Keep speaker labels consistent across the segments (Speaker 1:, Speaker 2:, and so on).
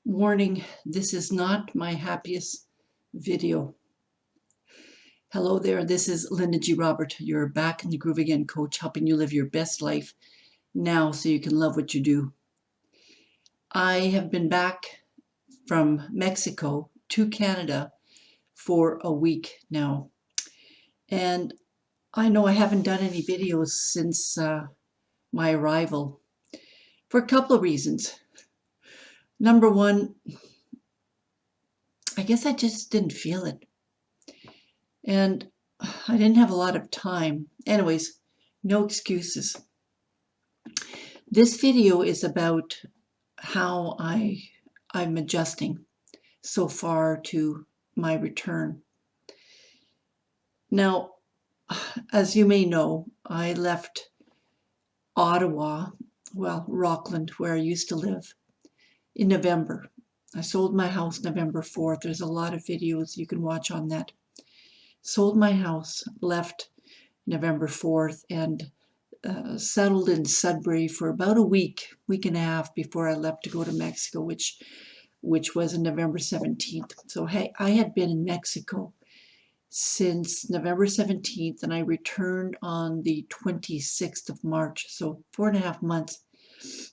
Speaker 1: Warning, this is not my happiest video. Hello there, this is Linda G. Robert, your Back in the Groove Again coach, helping you live your best life now so you can love what you do. I have been back from Mexico to Canada for a week now. And I know I haven't done any videos since my arrival for a couple of reasons. Number one, I guess I just didn't feel it. And I didn't have a lot of time. Anyways, no excuses. This video is about how I'm adjusting so far to my return. Now, as you may know, I left Ottawa, well, Rockland, where I used to live, in November. I sold my house November 4th. There's a lot of videos you can watch on that. Sold my house, left November 4th, and settled in Sudbury for about a week and a half before I left to go to Mexico, which was on November 17th. So hey, I had been in Mexico since November 17th, and I returned on the 26th of March, so 4.5 months.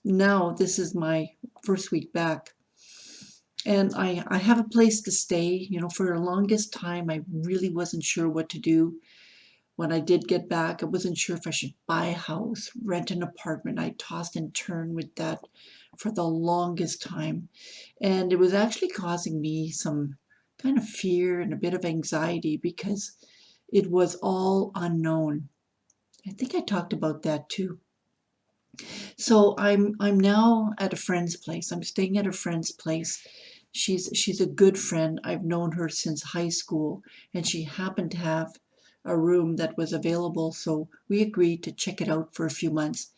Speaker 1: Now this is my first week back. And I have a place to stay. You know, for the longest time, I really wasn't sure what to do. When I did get back, I wasn't sure if I should buy a house, rent an apartment. I tossed and turned with that for the longest time. And it was actually causing me some kind of fear and a bit of anxiety because it was all unknown. I think I talked about that too. So I'm now at a friend's place. I'm staying at a friend's place. She's a good friend. I've known her since high school, and she happened to have a room that was available, so we agreed to check it out for a few months.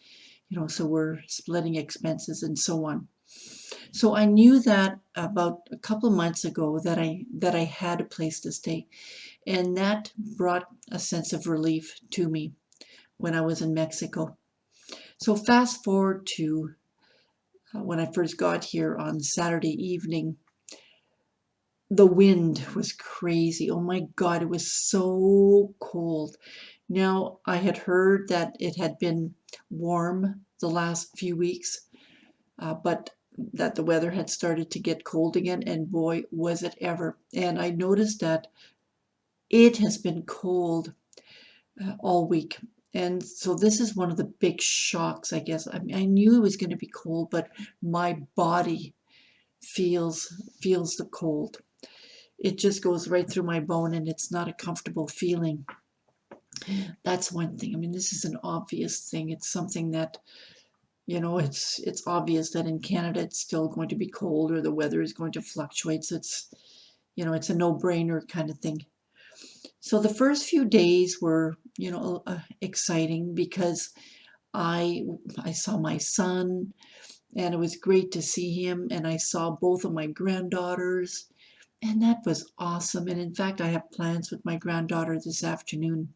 Speaker 1: You know, so we're splitting expenses and so on. So I knew that about a couple of months ago that I had a place to stay, and that brought a sense of relief to me when I was in Mexico. So fast forward to when I first got here on Saturday evening. The wind was crazy. Oh my God, it was so cold. Now, I had heard that it had been warm the last few weeks, but that the weather had started to get cold again, and boy, was it ever. And I noticed that it has been cold all week. And so this is one of the big shocks, I guess. I mean, I knew it was going to be cold, but my body feels the cold. It just goes right through my bone, and it's not a comfortable feeling. That's one thing. I mean, this is an obvious thing. It's something that, you know, it's obvious that in Canada it's still going to be cold, or the weather is going to fluctuate. So it's, you know, it's a no-brainer kind of thing. So the first few days were, you know, exciting because I saw my son, and it was great to see him, and I saw both of my granddaughters. And that was awesome. And in fact, I have plans with my granddaughter this afternoon.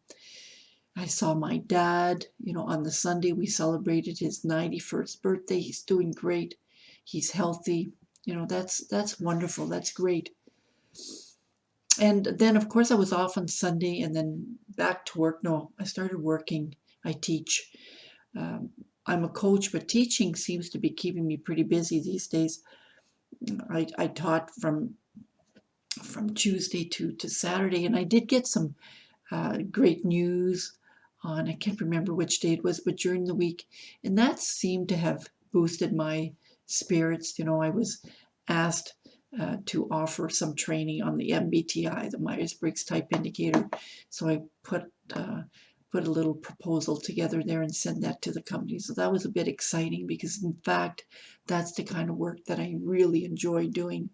Speaker 1: I saw my dad, you know, on the Sunday we celebrated his 91st birthday. He's doing great. He's healthy. You know, that's wonderful. That's great. And then of course I was off on Sunday and then back to work. No, I started working. I teach. I'm a coach, but teaching seems to be keeping me pretty busy these days. I taught from Tuesday to Saturday, and I did get some great news on, I can't remember which day it was, but during the week, and that seemed to have boosted my spirits. You know, I was asked to offer some training on the MBTI, the Myers-Briggs Type Indicator, so I put a little proposal together there and sent that to the company. So that was a bit exciting because, in fact, that's the kind of work that I really enjoy doing.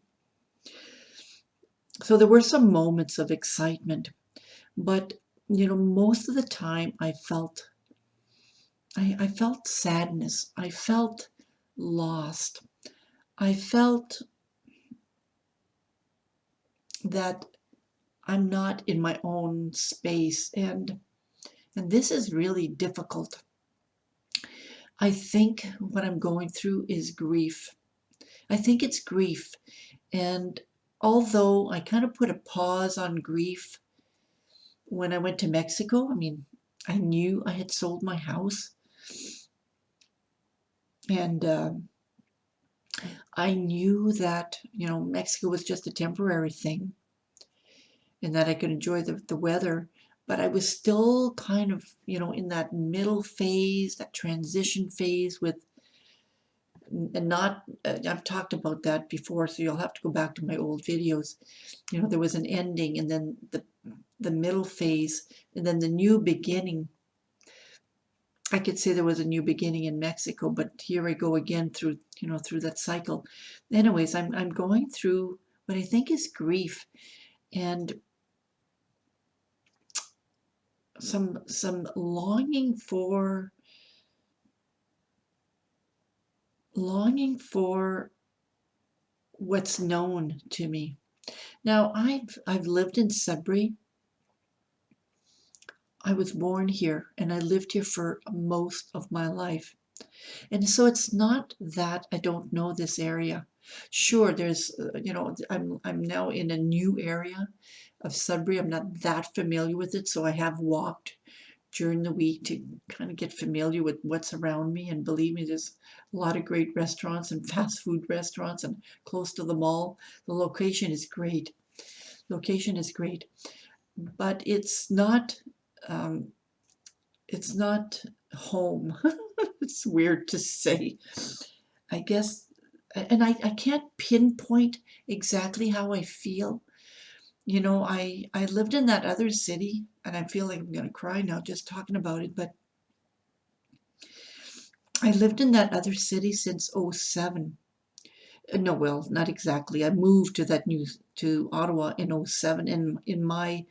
Speaker 1: So there were some moments of excitement, but you know, most of the time I felt sadness. I felt lost. I felt that I'm not in my own space, and this is really difficult. I think what I'm going through is grief. I think it's grief And although I kind of put a pause on grief when I went to Mexico, I mean, I knew I had sold my house, and I knew that, Mexico was just a temporary thing and that I could enjoy the weather. But I was still kind of, in that middle phase, that transition phase with, and not, I've talked about that before, so you'll have to go back to my old videos. There was an ending and then the middle phase and then the new beginning. I could say there was a new beginning in Mexico, but here I go again through that cycle. Anyways, I'm going through what I think is grief and some longing for what's known to me. Now I've lived in Sudbury. I was born here and I lived here for most of my life. And so it's not that I don't know this area. Sure, there's, I'm now in a new area of Sudbury. I'm not that familiar with it, so I have walked during the week to kind of get familiar with what's around me. And believe me, there's a lot of great restaurants and fast food restaurants and close to the mall. The location is great. Location is great, but um, it's not home. It's weird to say. I guess, and I can't pinpoint exactly how I feel. I lived in that other city, and I feel like I'm going to cry now just talking about it, but I lived in that other city since '07. No, well, not exactly. I moved to Ottawa in '07, and in my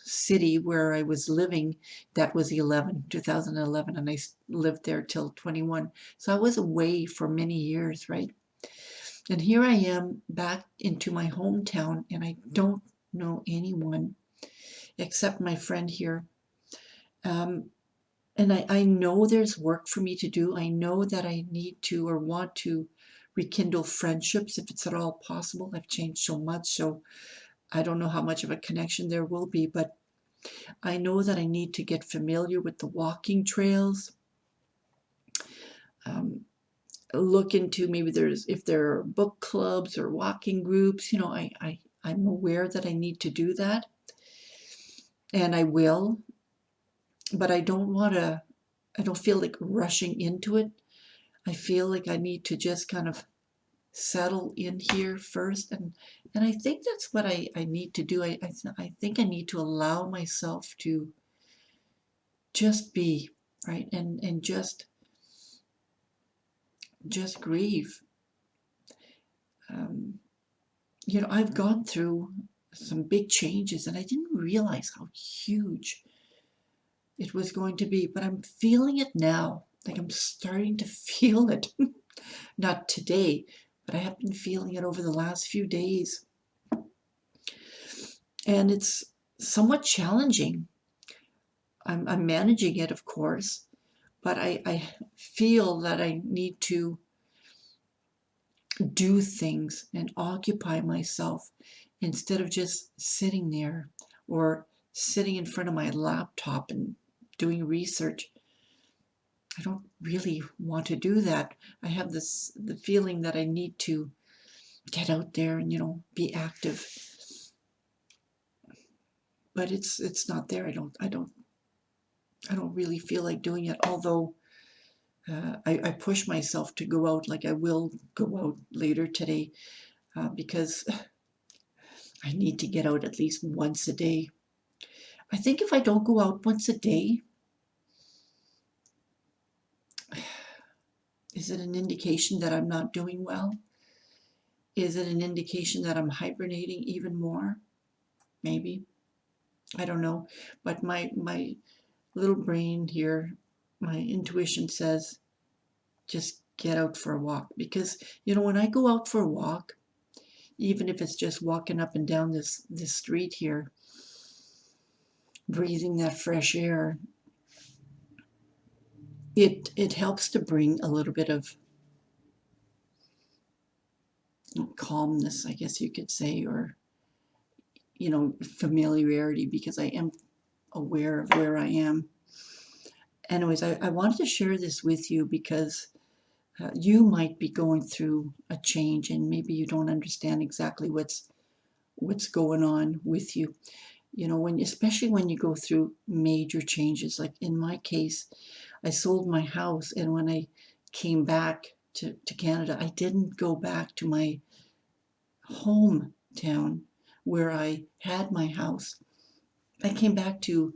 Speaker 1: city where I was living, that was 2011, and I lived there till 21. So I was away for many years, right? And here I am back into my hometown, and I don't know anyone except my friend here. Um, and I know there's work for me to do. I know that I need to or want to rekindle friendships if it's at all possible. I've changed so much, so I don't know how much of a connection there will be, but I know that I need to get familiar with the walking trails. Um, Look into maybe if there are book clubs or walking groups. I'm aware that I need to do that, and I will, but I don't feel like rushing into it. I feel like I need to just kind of settle in here first, and I think that's what I need to do. I think I need to allow myself to just be, right, and just grieve. Um, I've gone through some big changes, and I didn't realize how huge it was going to be, but I'm feeling it now. Like I'm starting to feel it. Not today, but I have been feeling it over the last few days. And it's somewhat challenging. I'm managing it, of course, but I feel that I need to do things and occupy myself instead of just sitting there or sitting in front of my laptop and doing research. I don't really want to do that. I have the feeling that I need to get out there and be active, but it's not there. I don't really feel like doing it, although I push myself to go out. Like I will go out later today because I need to get out at least once a day. I think if I don't go out once a day, is it an indication that I'm not doing well? Is it an indication that I'm hibernating even more? Maybe. I don't know. But my little brain here, my intuition says, just get out for a walk. Because, when I go out for a walk, even if it's just walking up and down this street here, breathing that fresh air, it helps to bring a little bit of calmness, I guess you could say, or, familiarity, because I am aware of where I am. Anyways, I wanted to share this with you because you might be going through a change and maybe you don't understand exactly what's going on with you. Especially when you go through major changes, like in my case, I sold my house, and when I came back to Canada, I didn't go back to my hometown where I had my house. I came back to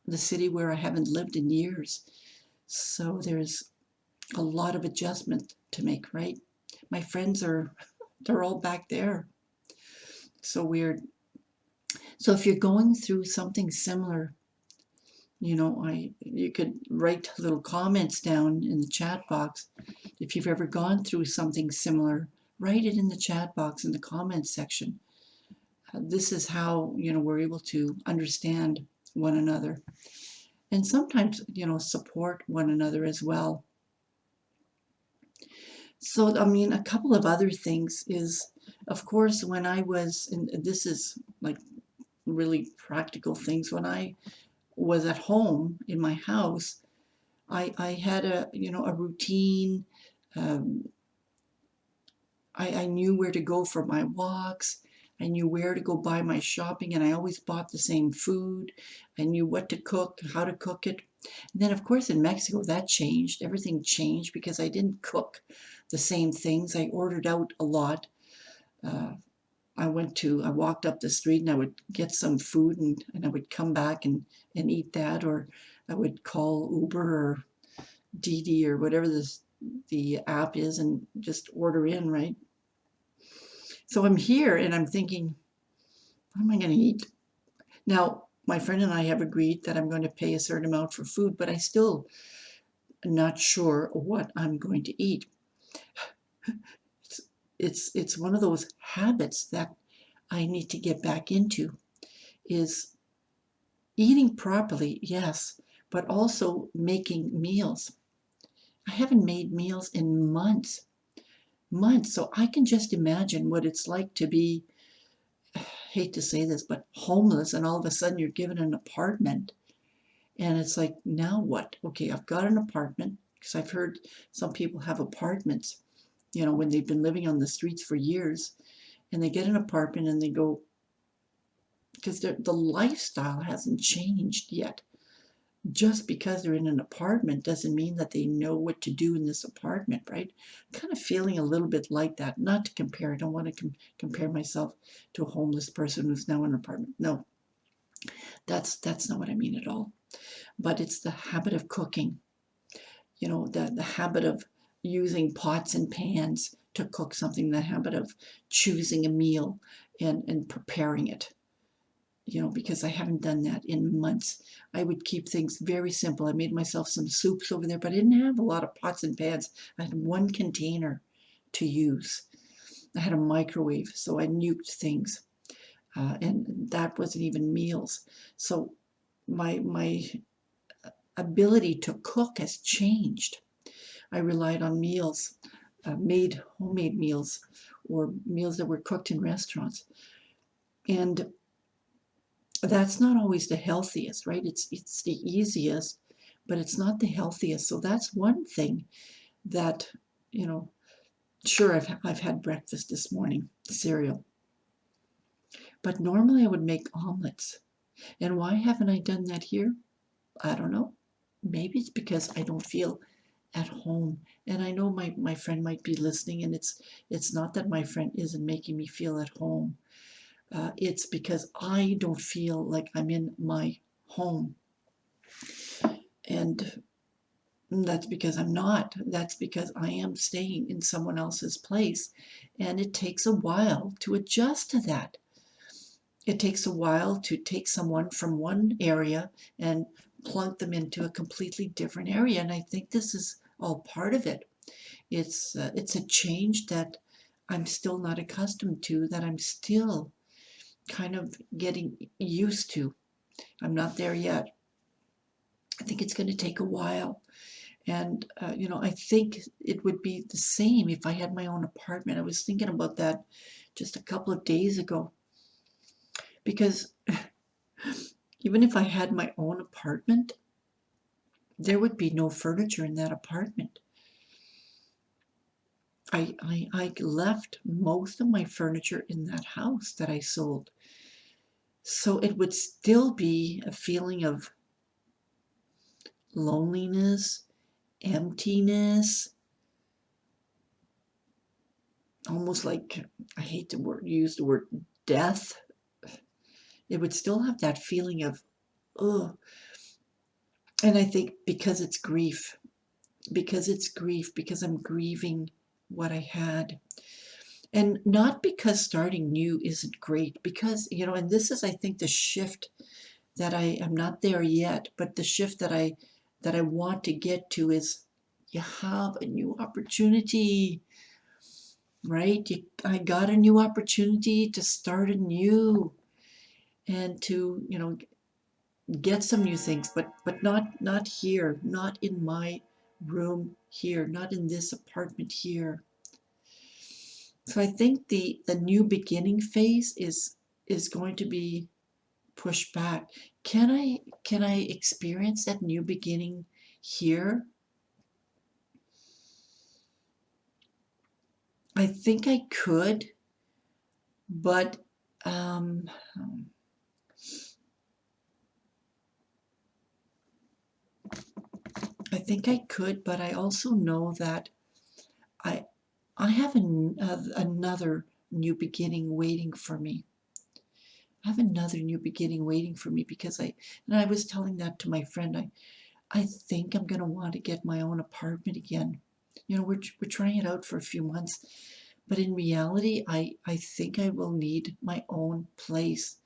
Speaker 1: the city where I haven't lived in years. So there's a lot of adjustment to make, right? My friends they're all back there. So weird. So if you're going through something similar, you could write little comments down in the chat box. If you've ever gone through something similar, write it in the chat box in the comments section. This is how, we're able to understand one another and sometimes, support one another as well. So, I mean, a couple of other things is, of course, when I was, and this is like really practical things, when I was at home in my house, I had a routine. Um, I knew where to go for my walks. I knew where to go buy my shopping, and I always bought the same food. I knew what to cook, how to cook it. And then, of course, in Mexico, that changed. Everything changed because I didn't cook the same things. I ordered out a lot. Uh, I walked up the street and I would get some food, and I would come back and eat that, or I would call Uber or Didi or whatever the app is and just order in, right? So I'm here and I'm thinking, what am I going to eat? Now, my friend and I have agreed that I'm going to pay a certain amount for food, but I still am not sure what I'm going to eat. It's one of those habits that I need to get back into, is eating properly, yes, but also making meals. I haven't made meals in months, so I can just imagine what it's like to be, I hate to say this, but homeless, and all of a sudden you're given an apartment. And it's like, now what? Okay, I've got an apartment, because I've heard some people have apartments, when they've been living on the streets for years, and they get an apartment and they go, because the lifestyle hasn't changed yet. Just because they're in an apartment doesn't mean that they know what to do in this apartment, right? Kind of feeling a little bit like that. Not to compare, I don't want to compare myself to a homeless person who's now in an apartment. No, that's not what I mean at all. But it's the habit of cooking, the habit of using pots and pans to cook something, the habit of choosing a meal and preparing it. Because I haven't done that in months. I would keep things very simple. I made myself some soups over there, but I didn't have a lot of pots and pans. I had one container to use. I had a microwave, so I nuked things, and that wasn't even meals. So my ability to cook has changed. I relied on meals, made homemade meals, or meals that were cooked in restaurants, and that's not always the healthiest, right? It's the easiest, but it's not the healthiest. So that's one thing that, you know, sure, I've had breakfast this morning, cereal, but normally I would make omelets. And why haven't I done that here? I don't know. Maybe it's because I don't feel at home. And I know my friend might be listening, and it's not that my friend isn't making me feel at home. It's because I don't feel like I'm in my home. And that's because I'm not. That's because I am staying in someone else's place. And it takes a while to adjust to that. It takes a while to take someone from one area and plunk them into a completely different area. And I think this is all part of it. It's a change that I'm still not accustomed to, that I'm still kind of getting used to. I'm not there yet. I think it's going to take a while. And, I think it would be the same if I had my own apartment. I was thinking about that just a couple of days ago because even if I had my own apartment, there would be no furniture in that apartment. I left most of my furniture in that house that I sold. So it would still be a feeling of loneliness, emptiness, almost like, I hate to use the word death. It would still have that feeling of, ugh. And I think because I'm grieving what I had. And not because starting new isn't great, because, and this is, I think, the shift that I am not there yet, but the shift that I want to get to is you have a new opportunity, right? I got a new opportunity to start anew and to, get some new things, but not here, not in my room here, not in this apartment here. So I think the new beginning phase is going to be pushed back. Can I experience that new beginning here? I think I could, but um, I think I could, but I also know that I I have another new beginning waiting for me. I have another new beginning waiting for me because I was telling that to my friend. I think I'm going to want to get my own apartment again. We're trying it out for a few months, but in reality, I think I will need my own place,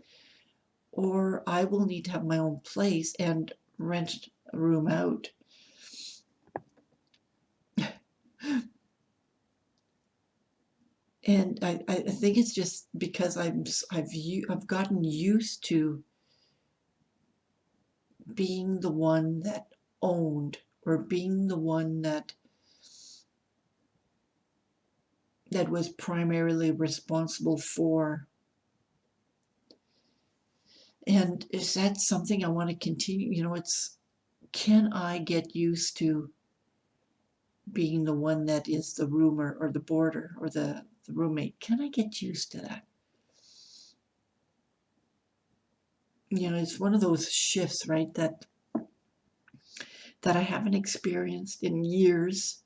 Speaker 1: or I will need to have my own place and rent a room out. And I think it's just because I've gotten used to being the one that owned, or being the one that was primarily responsible for. And is that something I want to continue? Can I get used to being the one that is the roomer or the boarder or the roommate? Can I get used to that? It's one of those shifts, right, that I haven't experienced in years.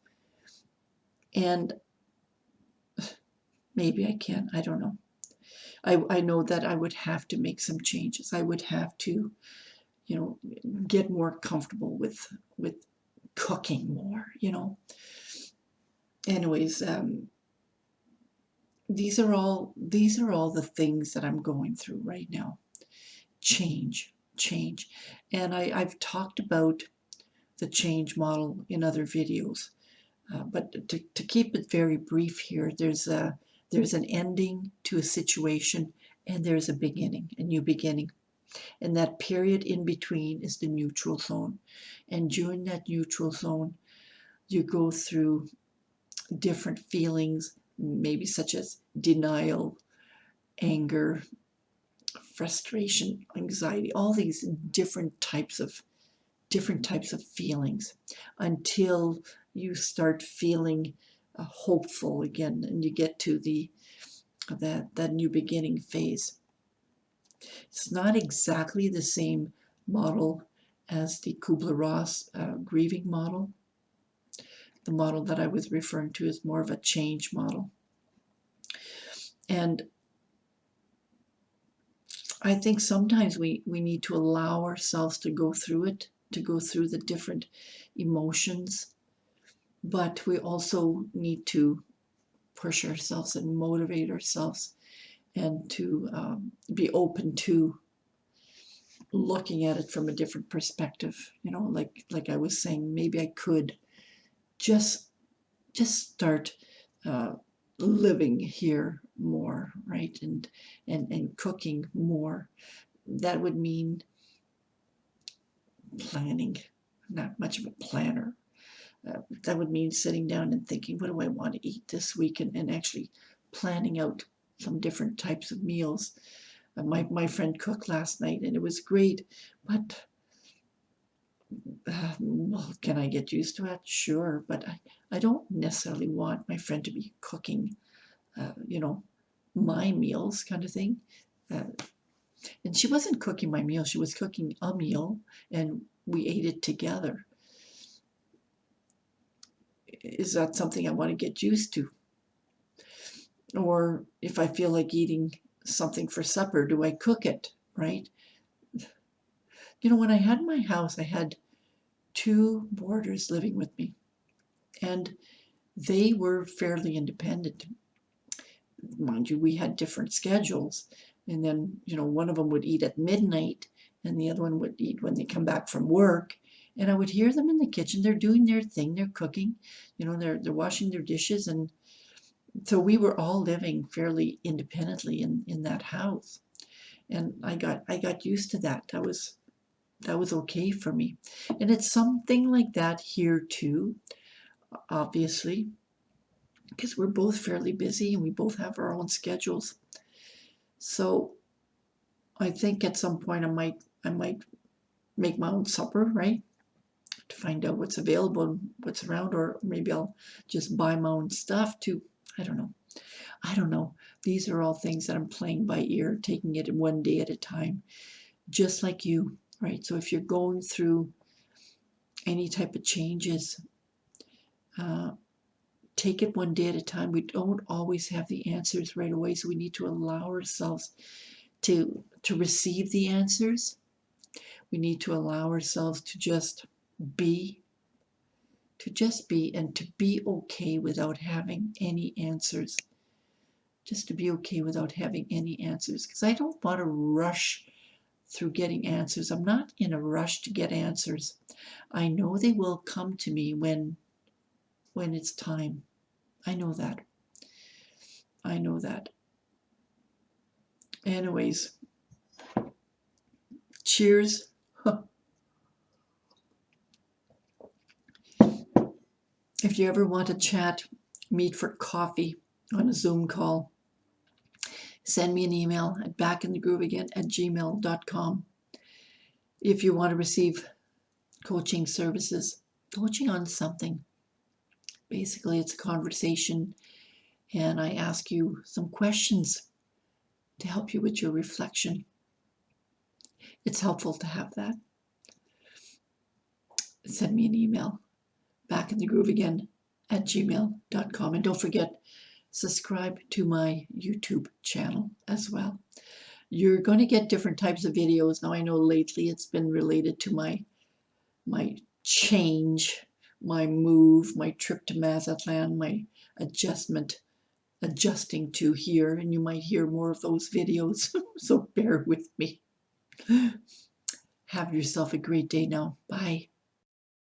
Speaker 1: And maybe I can, I don't know. I know that I would have to make some changes. I would have to, you know, get more comfortable with cooking more. Anyways, these are all the things that I'm going through right now. Change. And I've talked about the change model in other videos. But to keep it very brief here, there's an ending to a situation, and there's a beginning, a new beginning. And that period in between is the neutral zone. And during that neutral zone, you go through different feelings, maybe such as denial, anger, frustration, anxiety, all these different types of feelings, until you start feeling hopeful again, and you get to that new beginning phase. It's not exactly the same model as the Kubler-Ross grieving model. The model that I was referring to is more of a change model. And I think sometimes we need to allow ourselves to go through it, to go through the different emotions, but we also need to push ourselves and motivate ourselves, and to be open to looking at it from a different perspective. Like I was saying, maybe I could just start uh, living here more, right? And cooking more. That would mean planning. Not much of a planner, That would mean sitting down and thinking, what do I want to eat this week, and actually planning out some different types of meals. My friend cooked last night and it was great, but well, can I get used to it? Sure, but I don't necessarily want my friend to be cooking, you know, my meals kind of thing. Uh, and she wasn't cooking my meal, she was cooking a meal and we ate it together. Is that something I want to get used to? Or if I feel like eating something for supper, do I cook it, right? You know, when I had my house, I had two boarders living with me, and they were fairly independent. Mind you, we had different schedules. And then, you know, one of them would eat at midnight and the other one would eat when they come back from work. And I would hear them in the kitchen. They're doing their thing, they're cooking, you know, they're washing their dishes. And so we were all living fairly independently in that house. And I got used to that. That was okay for me. And it's something like that here too, obviously, because we're both fairly busy and we both have our own schedules. So I think at some point I might make my own supper, right? To find out what's available and what's around, or maybe I'll just buy my own stuff too. I don't know. I don't know. These are all things that I'm playing by ear, taking it one day at a time, just like you, right? So if you're going through any type of changes, uh, take it one day at a time. We don't always have the answers right away, so we need to allow ourselves to receive the answers. We need to allow ourselves to be, just be, and to be okay without having any answers. Just to be okay without having any answers, because I don't want to rush through getting answers. I'm not in a rush to get answers. I know they will come to me when it's time. I know that. I know that. Anyways, cheers. If you ever want to chat, meet for coffee on a Zoom call, send me an email at backinthegrooveagain@gmail.com. If you want to receive coaching services, coaching on something, basically it's a conversation and I ask you some questions to help you with your reflection. It's helpful to have that. Send me an email, backinthegrooveagain@gmail.com. And don't forget, subscribe to my YouTube channel as well. You're going to get different types of videos. Now I know lately it's been related to my change, my move, my trip to Mazatlan, my adjusting to here, and you might hear more of those videos. So bear with me. Have yourself a great day now. Bye.